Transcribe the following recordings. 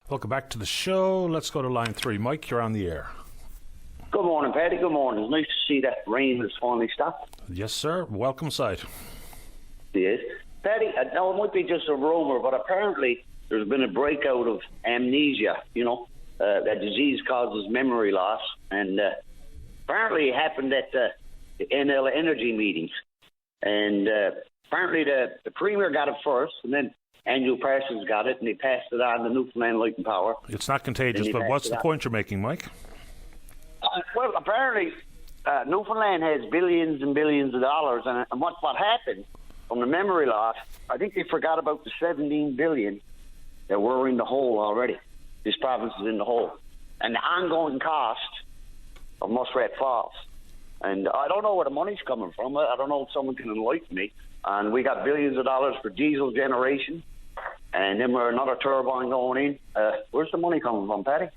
Welcome back to the show. Let's go to line 3. Mike, you're on the air. Good morning, Paddy. Good morning. It's nice to see that rain has finally stopped. Yes, sir. Welcome sight. Yes. Paddy, now it might be just a rumour, but apparently there's been a breakout of amnesia, that disease causes memory loss. And apparently it happened at the NL Energy meetings. And apparently the Premier got it first, and then Andrew Parsons got it, and he passed it on to Newfoundland Light and Power. It's not contagious, but what's the point you're making, Mike? Well, apparently Newfoundland has billions and billions of dollars, and what happened from the memory loss, I think they forgot about the 17 billion that were in the hole already. This province is in the hole. And the ongoing cost of Muskrat Falls. And I don't know where the money's coming from. I don't know if someone can enlighten me. And we got billions of dollars for diesel generation, and then we're another turbine going in. Where's the money coming from, Paddy?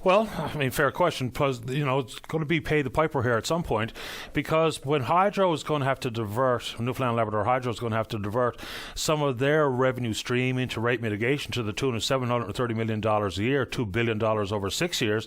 Well, I mean, fair question, because, it's going to be pay the piper here at some point, because when Hydro is going to have to divert, Newfoundland Labrador Hydro is going to have to divert some of their revenue stream into rate mitigation to the tune of $730 million a year, $2 billion over 6 years,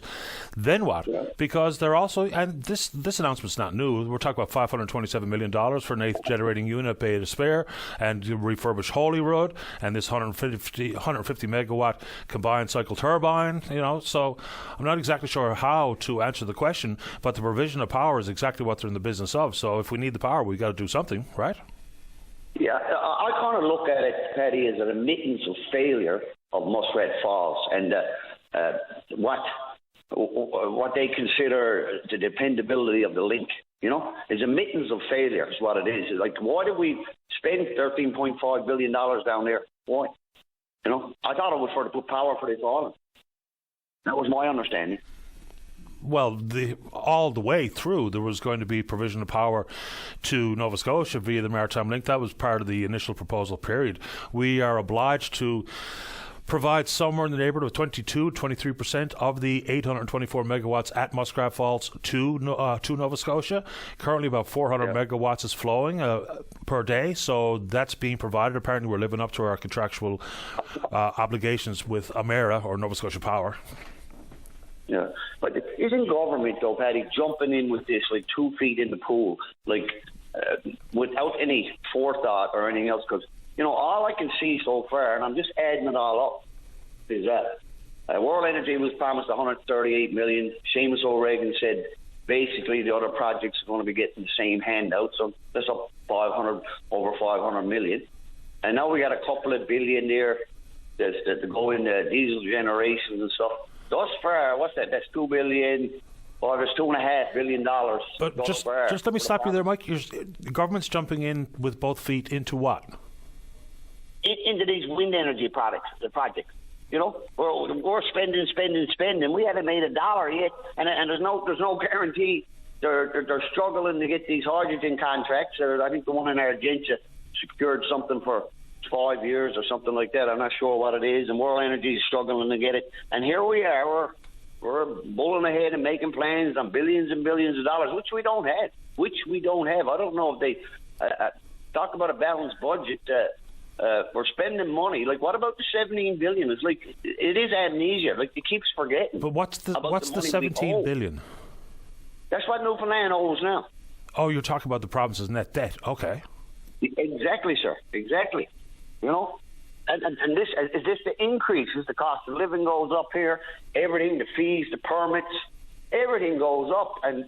then what? Yeah. Because they're also, and this announcement's not new, we're talking about $527 million for an 8th generating unit, Bay to Spare, and refurbish Holyrood, and this 150 megawatt combined cycle turbine, so I'm not exactly sure how to answer the question, but the provision of power is exactly what they're in the business of. So if we need the power, we've got to do something, right? Yeah, I kind of look at it, Paddy, as an admittance of failure of Muskrat Falls and what they consider the dependability of the link. Is admittance of failure is what it is. It's like, why did we spend $13.5 billion down there? Why? I thought it was for to put power for this island. That was my understanding. Well, all the way through, there was going to be provision of power to Nova Scotia via the Maritime Link. That was part of the initial proposal period. We are obliged to provide somewhere in the neighbourhood of 23% of the 824 megawatts at Muskrat Falls to Nova Scotia. Currently about 400 megawatts is flowing per day, so that's being provided. Apparently we're living up to our contractual obligations with Amera, or Nova Scotia Power. Yeah, but isn't government, though, Paddy, jumping in with this like 2 feet in the pool, without any forethought or anything else? Because all I can see so far, and I'm just adding it all up, is that World Energy was promised $138 million. Seamus O'Regan said basically the other projects are going to be getting the same handout, so that's up over $500 million. And now we got a couple of billion there that go in diesel generations and stuff. Thus far, what's that? That's $2 billion. Or there's $2.5 billion. But just let me stop you there, Mike. The government's jumping in with both feet into what? Into these wind energy projects. We're spending. We haven't made $1 yet, and there's no guarantee. They're struggling to get these hydrogen contracts. I think the one in Argentia secured something for 5 years or something like that. I'm not sure what it is, and World Energy is struggling to get it. And here we are, we're bulling ahead and making plans on billions and billions of dollars, which we don't have. I don't know if they talk about a balanced budget. We're spending money. Like, what about the 17 billion? It's like, it is amnesia. Like, it keeps forgetting. But what's the 17 billion? That's what Newfoundland owes now. Oh, you're talking about the province's net debt. Okay. Exactly, sir. Exactly. And this is this the increase as the cost of living goes up here, everything, the fees, the permits, everything goes up, and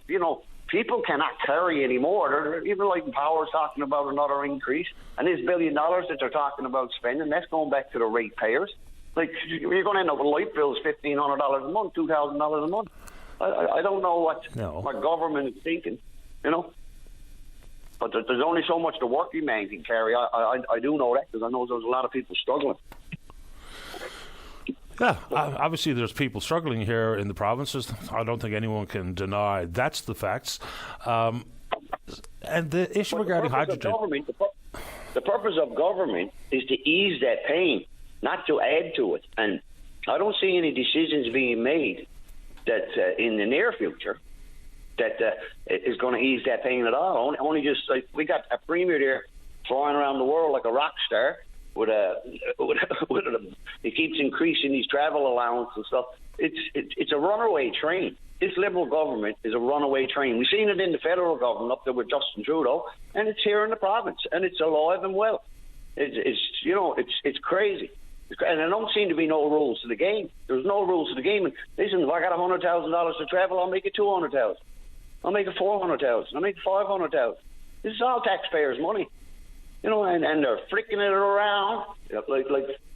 people cannot carry anymore. Even like Power's talking about another increase, and this $1 billion that they're talking about spending, that's going back to the ratepayers. Like, you're going to end up with light bills $1,500 a month, $2,000 a month. I don't know what government is thinking, But there's only so much the working man can carry. I do know that, because I know there's a lot of people struggling. Yeah, obviously there's people struggling here in the provinces. I don't think anyone can deny that's the facts. And the issue regarding hydrogen... The purpose of government is to ease that pain, not to add to it. And I don't see any decisions being made that in the near future that is going to ease that pain at all. Only just like we got a premier there flying around the world like a rock star, he keeps increasing his travel allowance and stuff. It's a runaway train. This Liberal government is a runaway train. We've seen it in the federal government up there with Justin Trudeau, and it's here in the province, and it's alive and well. It's crazy. And there don't seem to be no rules to the game. There's no rules to the game. And listen, if I got $100,000 to travel, I'll make it $200,000. I'll make it $400,000. I'll make it $500,000. This is all taxpayers' money, and they're flicking it around like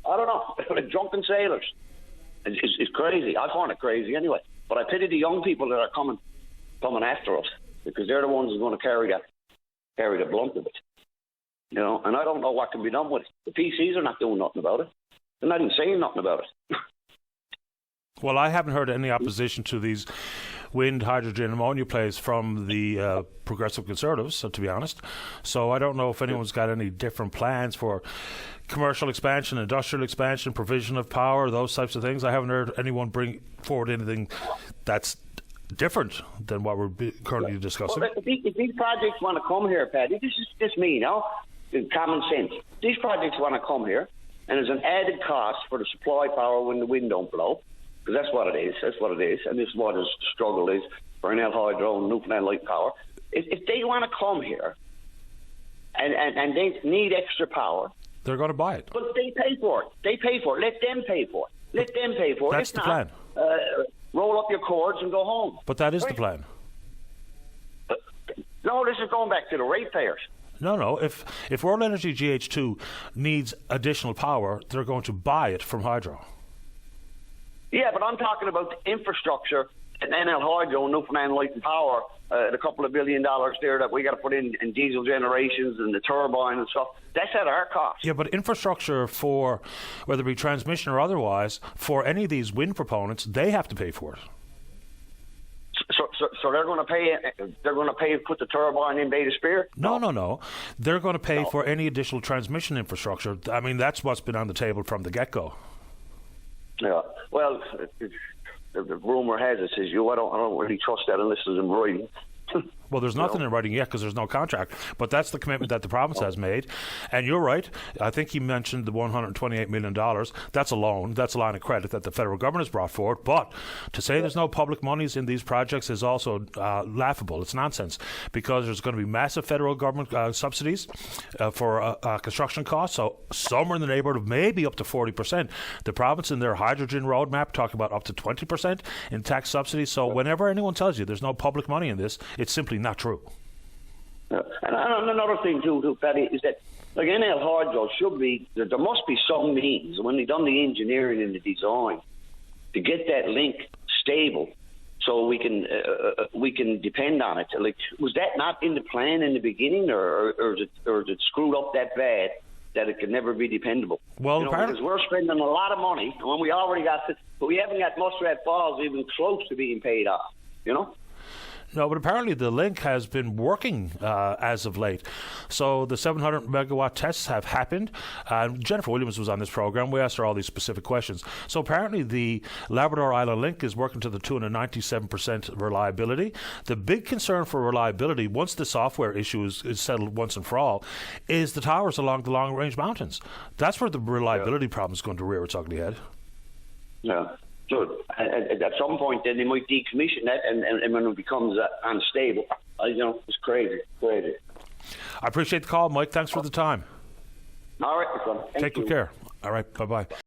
I don't know, like drunken sailors. It's crazy. I find it crazy anyway. But I pity the young people that are coming after us, because they're the ones who's going to carry the blunt of it. And I don't know what can be done with it. The PCs are not doing nothing about it. They're not even saying nothing about it. Well, I haven't heard any opposition to these wind, hydrogen, ammonia plays from the Progressive Conservatives, to be honest. So I don't know if anyone's got any different plans for commercial expansion, industrial expansion, provision of power, those types of things. I haven't heard anyone bring forward anything that's different than what we're currently discussing. Well, if these projects want to come here, Paddy, this is just me, common sense. These projects want to come here, and there's an added cost for the supply power when the wind don't blow, because that's what it is. That's what it is, and this is what the struggle is for Enel Hydro and Newfoundland Light Power. If they want to come here and they need extra power, they're going to buy it. But they pay for it. Let them pay for it. That's the plan. Roll up your cords and go home. But that is the plan. No, this is going back to the ratepayers. No. If World Energy GH2 needs additional power, they're going to buy it from Hydro. Yeah, but I'm talking about the infrastructure and Enel Hydro, Newfoundland Light and Power, the couple of $1 billion there that we got to put in diesel generations and the turbine and stuff. That's at our cost. Yeah, but infrastructure for, whether it be transmission or otherwise, for any of these wind proponents, they have to pay for it. So they're going to pay. They're going to pay. Put the turbine in Beta Spear. No. They're going to pay for any additional transmission infrastructure. I mean, that's what's been on the table from the get-go. Yeah. Well, the rumor has it says I don't really trust that unless it's in writing. Well, there's nothing in writing yet because there's no contract, but that's the commitment that the province has made. And you're right. I think he mentioned the $128 million. That's a loan. That's a line of credit that the federal government has brought forward. But to say there's no public monies in these projects is also laughable. It's nonsense, because there's going to be massive federal government subsidies for construction costs. So somewhere in the neighborhood of maybe up to 40%. The province in their hydrogen roadmap talk about up to 20% in tax subsidies. So whenever anyone tells you there's no public money in this, it's simply not true. And another thing too, Paddy, is that like Enel Hydro there must be some means when they've done the engineering and the design to get that link stable, so we can depend on it. Like, was that not in the plan in the beginning, or is it screwed up that bad that it can never be dependable? Well, because we're spending a lot of money when we already got it, but we haven't got Muskrat Falls even close to being paid off. No, but apparently the link has been working as of late. So the 700 megawatt tests have happened. Jennifer Williams was on this program. We asked her all these specific questions. So apparently the Labrador Island link is working to the tune of 97% reliability. The big concern for reliability, once the software issue is settled once and for all, is the towers along the Long Range Mountains. That's where the reliability problem is going to rear its ugly head. Yeah. So at some point, then they might decommission that, and when it becomes unstable, it's crazy. I appreciate the call, Mike. Thanks for the time. All right, Take good care. All right, bye-bye.